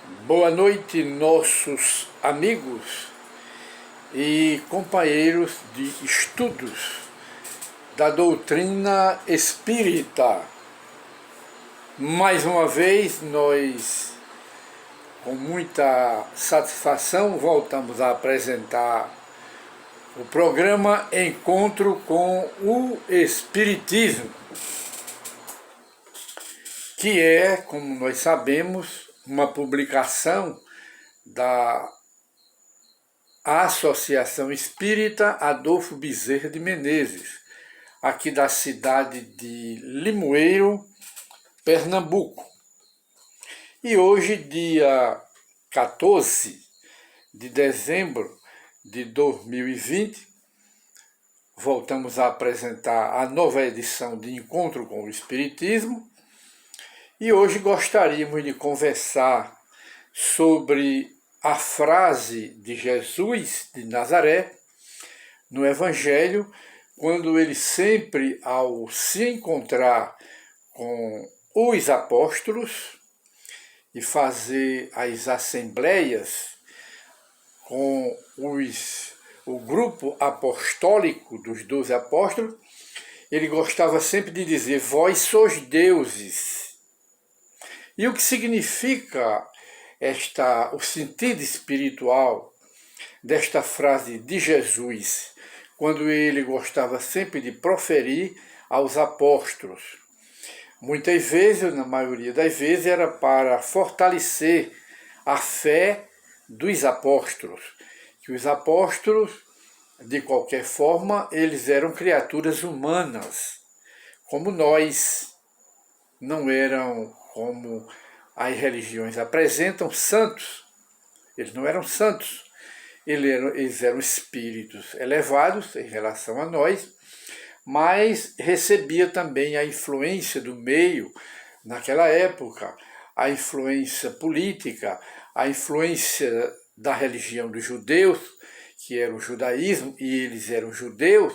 Boa noite, nossos amigos e companheiros de estudos da doutrina espírita. Mais uma vez, nós, com muita satisfação, voltamos a apresentar o programa Encontro com o Espiritismo, que é, como nós sabemos, uma publicação da Associação Espírita Adolfo Bezerra de Menezes, aqui da cidade de Limoeiro, Pernambuco. E hoje, dia 14 de dezembro de 2020, voltamos a apresentar a nova edição de Encontro com o Espiritismo. E hoje gostaríamos de conversar sobre a frase de Jesus de Nazaré no Evangelho, quando ele sempre, ao se encontrar com os apóstolos e fazer as assembleias com o grupo apostólico dos 12 apóstolos, ele gostava sempre de dizer: vós sois deuses. E o que significa o sentido espiritual desta frase de Jesus, quando ele gostava sempre de proferir aos apóstolos? Muitas vezes, na maioria das vezes, era para fortalecer a fé dos apóstolos, que os apóstolos, de qualquer forma, eles eram criaturas humanas, como nós, não eram como as religiões apresentam, santos. Eles não eram santos, eles eram espíritos elevados em relação a nós, mas recebia também a influência do meio naquela época, a influência política, a influência da religião dos judeus, que era o judaísmo, e eles eram judeus,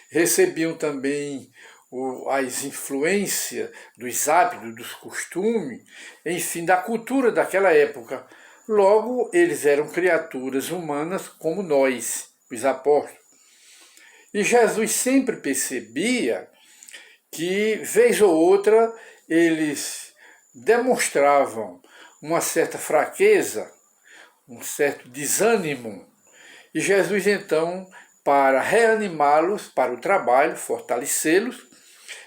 recebiam também as influências dos hábitos, dos costumes, enfim, da cultura daquela época. Logo, eles eram criaturas humanas como nós, os apóstolos. E Jesus sempre percebia que, vez ou outra, eles demonstravam uma certa fraqueza, um certo desânimo. E Jesus, então, para reanimá-los para o trabalho, fortalecê-los,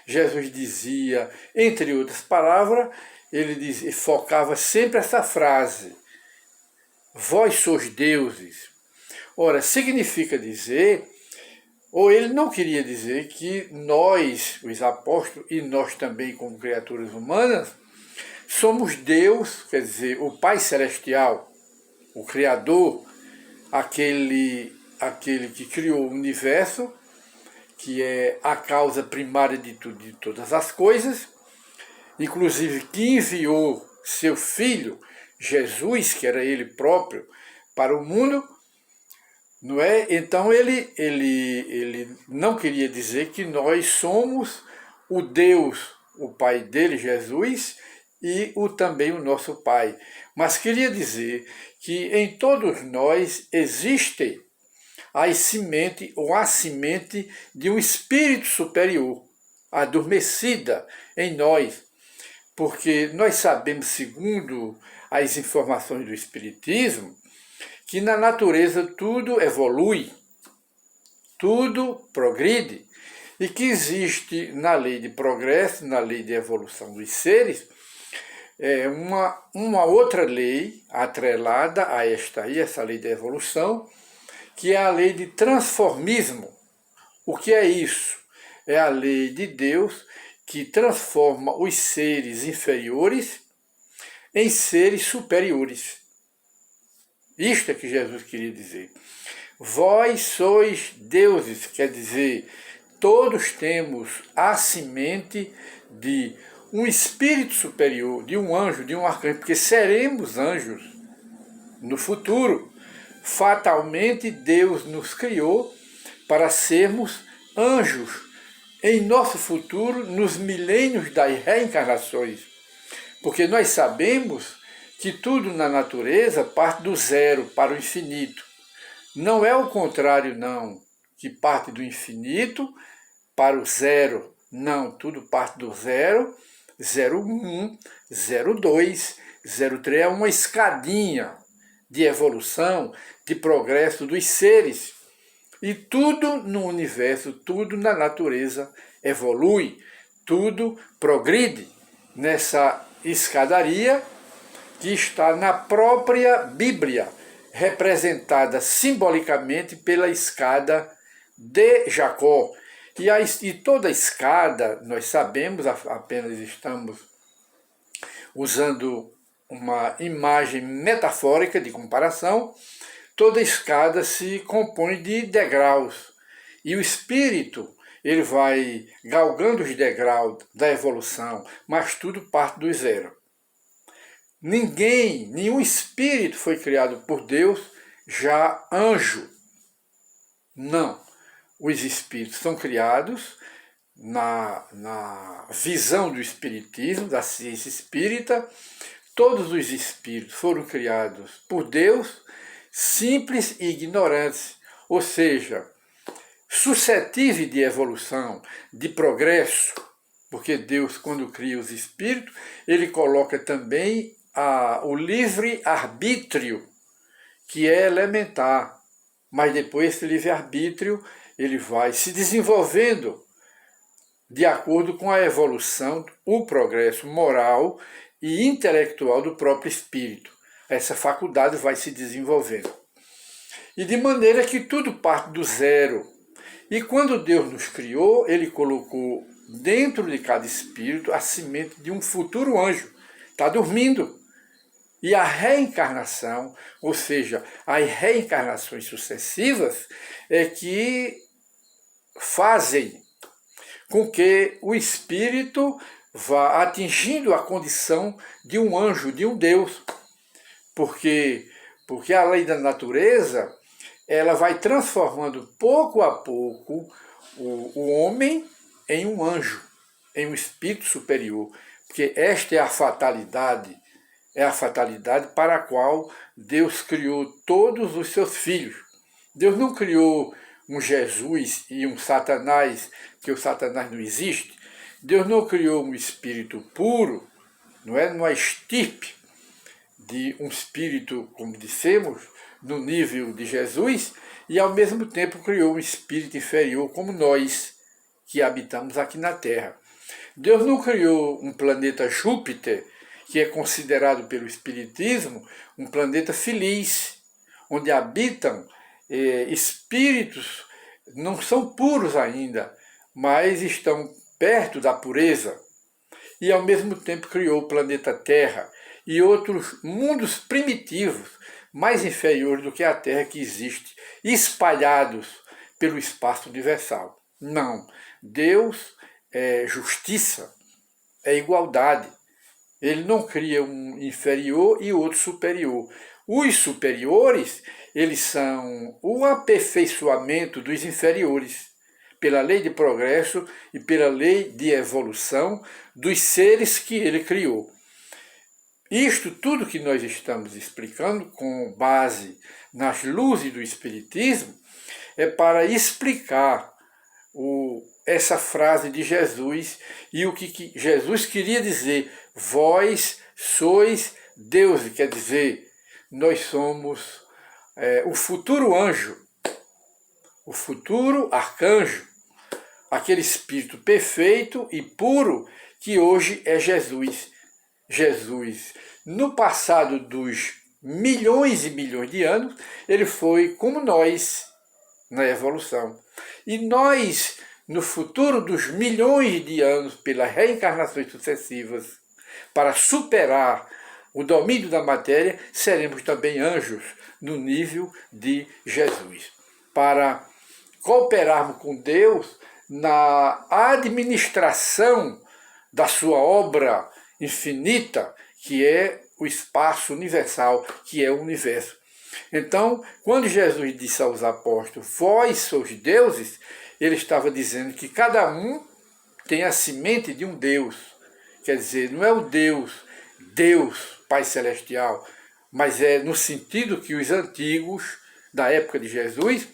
Jesus dizia, entre outras palavras, ele focava sempre essa frase: vós sois deuses. Ora, significa dizer, ou ele não queria dizer, que nós, os apóstolos, e nós também como criaturas humanas, somos Deus, quer dizer, o Pai Celestial, o Criador, aquele que criou o universo, que é a causa primária de tudo, de todas as coisas, inclusive que enviou seu Filho, Jesus, que era ele próprio, para o mundo, não é? Então ele não queria dizer que nós somos o Deus, o Pai dele, Jesus, e também o nosso Pai, mas queria dizer que em todos nós existe a semente ou a semente de um espírito superior, adormecida em nós, porque nós sabemos, segundo as informações do Espiritismo, que na natureza tudo evolui, tudo progride, e que existe na lei de progresso, na lei de evolução dos seres, uma outra lei atrelada a essa lei de evolução, que é a lei de transformismo. O que é isso? É a lei de Deus que transforma os seres inferiores em seres superiores. Isto é que Jesus queria dizer. Vós sois deuses, quer dizer, todos temos a semente de um espírito superior, de um anjo, de um arcanjo, porque seremos anjos no futuro. Fatalmente, Deus nos criou para sermos anjos em nosso futuro, nos milênios das reencarnações. Porque nós sabemos que tudo na natureza parte do zero para o infinito. Não é o contrário, não, que parte do infinito para o zero. Não, tudo parte do zero, 0,1, 0,2, 0,3 é uma escadinha de evolução, de progresso dos seres. E tudo no universo, tudo na natureza evolui, tudo progride nessa escadaria que está na própria Bíblia, representada simbolicamente pela escada de Jacó. E toda escada, nós sabemos, apenas estamos usando uma imagem metafórica de comparação, toda escada se compõe de degraus. E o espírito, ele vai galgando os degraus da evolução, mas tudo parte do zero. Nenhum espírito foi criado por Deus, já anjo. Não. Os espíritos são criados na visão do espiritismo, da ciência espírita. Todos os espíritos foram criados por Deus, simples e ignorantes, ou seja, suscetíveis de evolução, de progresso, porque Deus, quando cria os espíritos, ele coloca também o livre-arbítrio, que é elementar, mas depois esse livre-arbítrio ele vai se desenvolvendo de acordo com a evolução, o progresso moral e intelectual do próprio espírito. Essa faculdade vai se desenvolvendo. E de maneira que tudo parte do zero. E quando Deus nos criou, ele colocou dentro de cada espírito a semente de um futuro anjo. Está dormindo. E a reencarnação, ou seja, as reencarnações sucessivas, é que fazem com que o espírito vá atingindo a condição de um anjo, de um Deus. Porque a lei da natureza, ela vai transformando pouco a pouco o homem em um anjo, em um espírito superior. Porque esta é a fatalidade para a qual Deus criou todos os seus filhos. Deus não criou um Jesus e um Satanás, que o Satanás não existe. Deus não criou um espírito puro, não é numa estirpe de um espírito, como dissemos, no nível de Jesus, e ao mesmo tempo criou um espírito inferior como nós, que habitamos aqui na Terra. Deus não criou um planeta Júpiter, que é considerado pelo Espiritismo um planeta feliz, onde habitam espíritos, não são puros ainda, mas estão perto da pureza. E ao mesmo tempo criou o planeta Terra e outros mundos primitivos, mais inferiores do que a Terra que existe, espalhados pelo espaço universal. Não, Deus é justiça, é igualdade. Ele não cria um inferior e outro superior. Os superiores, eles são o aperfeiçoamento dos inferiores, pela lei de progresso e pela lei de evolução dos seres que ele criou. Isto tudo que nós estamos explicando, com base nas luzes do Espiritismo, é para explicar essa frase de Jesus e o que Jesus queria dizer. Vós sois Deus, quer dizer, nós somos o futuro anjo, o futuro arcanjo, aquele espírito perfeito e puro que hoje é Jesus. Jesus, no passado dos milhões e milhões de anos, ele foi como nós na evolução. E nós, no futuro dos milhões de anos, pelas reencarnações sucessivas, para superar o domínio da matéria, seremos também anjos no nível de Jesus. Para cooperarmos com Deus na administração da sua obra infinita, que é o espaço universal, que é o universo. Então, quando Jesus disse aos apóstolos, vós sois deuses, ele estava dizendo que cada um tem a semente de um Deus. Quer dizer, não é o Deus, Pai Celestial, mas é no sentido que os antigos, da época de Jesus,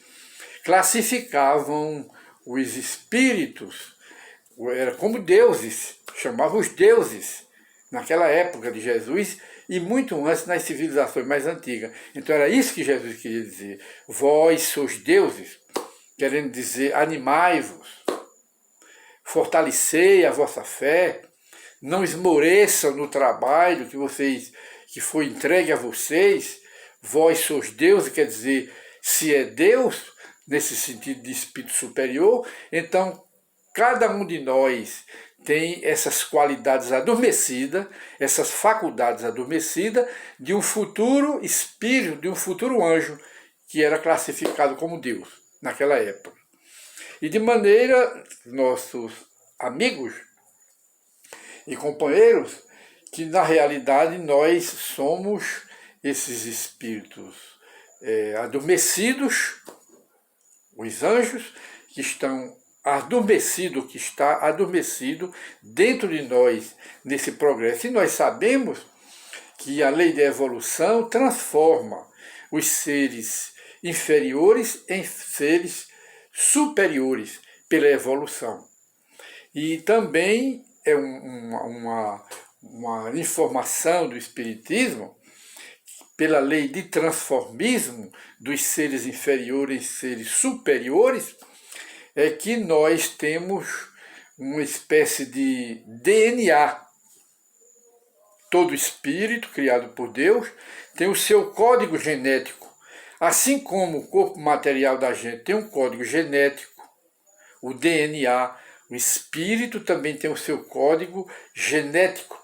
classificavam os espíritos, era como deuses, chamavam os deuses, naquela época de Jesus, e muito antes nas civilizações mais antigas. Então era isso que Jesus queria dizer. Vós sois deuses, querendo dizer, animai-vos, fortalecei a vossa fé, não esmoreçam no trabalho que foi entregue a vocês. Vós sois deuses, quer dizer, se é Deus, nesse sentido de espírito superior, então cada um de nós tem essas qualidades adormecidas, essas faculdades adormecidas de um futuro espírito, de um futuro anjo, que era classificado como Deus naquela época. E de maneira, nossos amigos e companheiros, que na realidade nós somos esses espíritos adormecidos, os anjos que estão adormecido, que está adormecido dentro de nós nesse progresso. E nós sabemos que a lei da evolução transforma os seres inferiores em seres superiores pela evolução. E também é uma informação do Espiritismo, pela lei de transformismo dos seres inferiores em seres superiores, é que nós temos uma espécie de DNA. Todo espírito criado por Deus tem o seu código genético. Assim como o corpo material da gente tem um código genético, o DNA, o espírito também tem o seu código genético.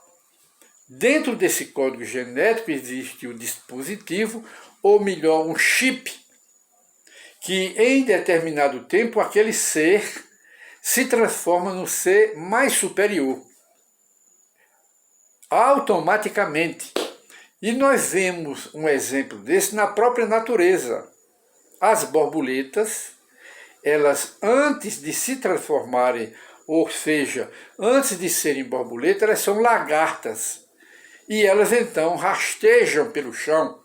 Dentro desse código genético existe um dispositivo, ou melhor, um chip, que em determinado tempo aquele ser se transforma no ser mais superior, automaticamente. E nós vemos um exemplo desse na própria natureza. As borboletas, elas antes de se transformarem, ou seja, antes de serem borboletas, elas são lagartas. E elas então rastejam pelo chão.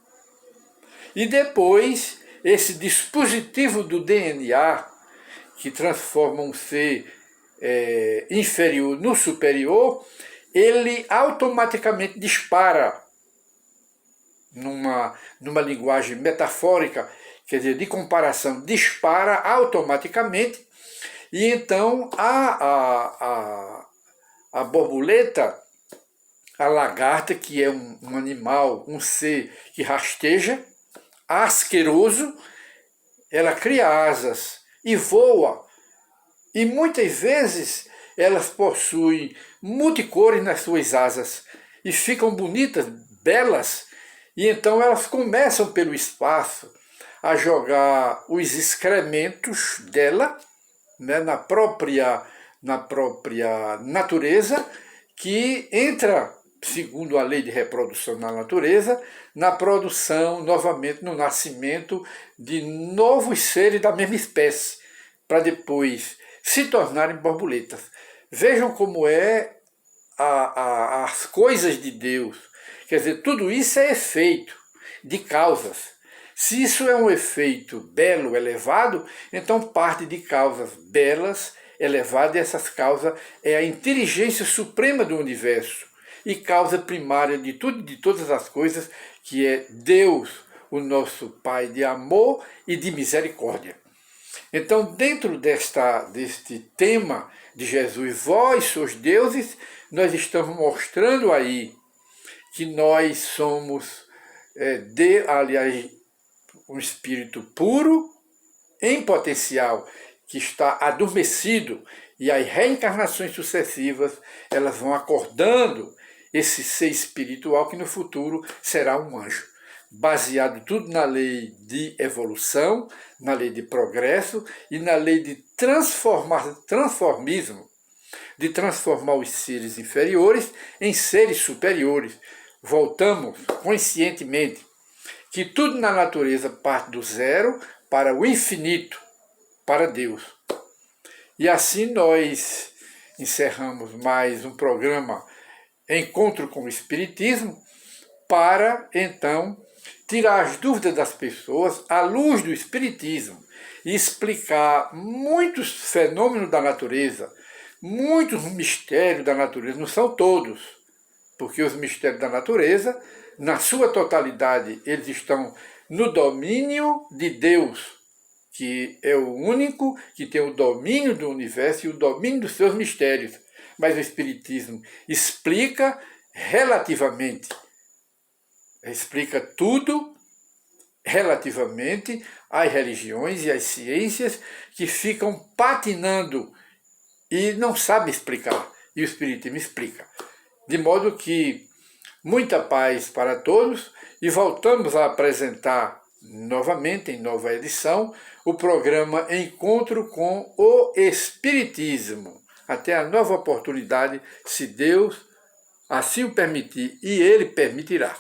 E depois, esse dispositivo do DNA, que transforma um ser inferior no superior, ele automaticamente dispara, numa linguagem metafórica, quer dizer, de comparação, dispara automaticamente, e então a borboleta, a lagarta, que é um animal, um ser que rasteja, asqueroso, ela cria asas e voa. E muitas vezes elas possuem multicores nas suas asas e ficam bonitas, belas, e então elas começam pelo espaço a jogar os excrementos dela, né, na própria natureza, que entra, segundo a lei de reprodução na natureza, na produção, novamente, no nascimento de novos seres da mesma espécie, para depois se tornarem borboletas. Vejam como é as coisas de Deus. Quer dizer, tudo isso é efeito de causas. Se isso é um efeito belo, elevado, então parte de causas belas, elevadas, e essas causas é a inteligência suprema do universo e causa primária de tudo, de todas as coisas, que é Deus, o nosso Pai de amor e de misericórdia. Então, dentro deste tema de Jesus, vós sois deuses, nós estamos mostrando aí que nós somos, aliás, um espírito puro, em potencial, que está adormecido, e as reencarnações sucessivas, elas vão acordando esse ser espiritual que no futuro será um anjo. Baseado tudo na lei de evolução, na lei de progresso e na lei de transformismo, de transformar os seres inferiores em seres superiores. Voltamos conscientemente que tudo na natureza parte do zero para o infinito, para Deus. E assim nós encerramos mais um programa Encontro com o Espiritismo, para, então, tirar as dúvidas das pessoas à luz do Espiritismo e explicar muitos fenômenos da natureza, muitos mistérios da natureza, não são todos, porque os mistérios da natureza, na sua totalidade, eles estão no domínio de Deus, que é o único que tem o domínio do universo e o domínio dos seus mistérios. Mas o Espiritismo explica relativamente, explica tudo relativamente às religiões e às ciências que ficam patinando e não sabem explicar. E o Espiritismo explica. De modo que muita paz para todos e voltamos a apresentar novamente, em nova edição, o programa Encontro com o Espiritismo. Até a nova oportunidade, se Deus assim o permitir, e Ele permitirá.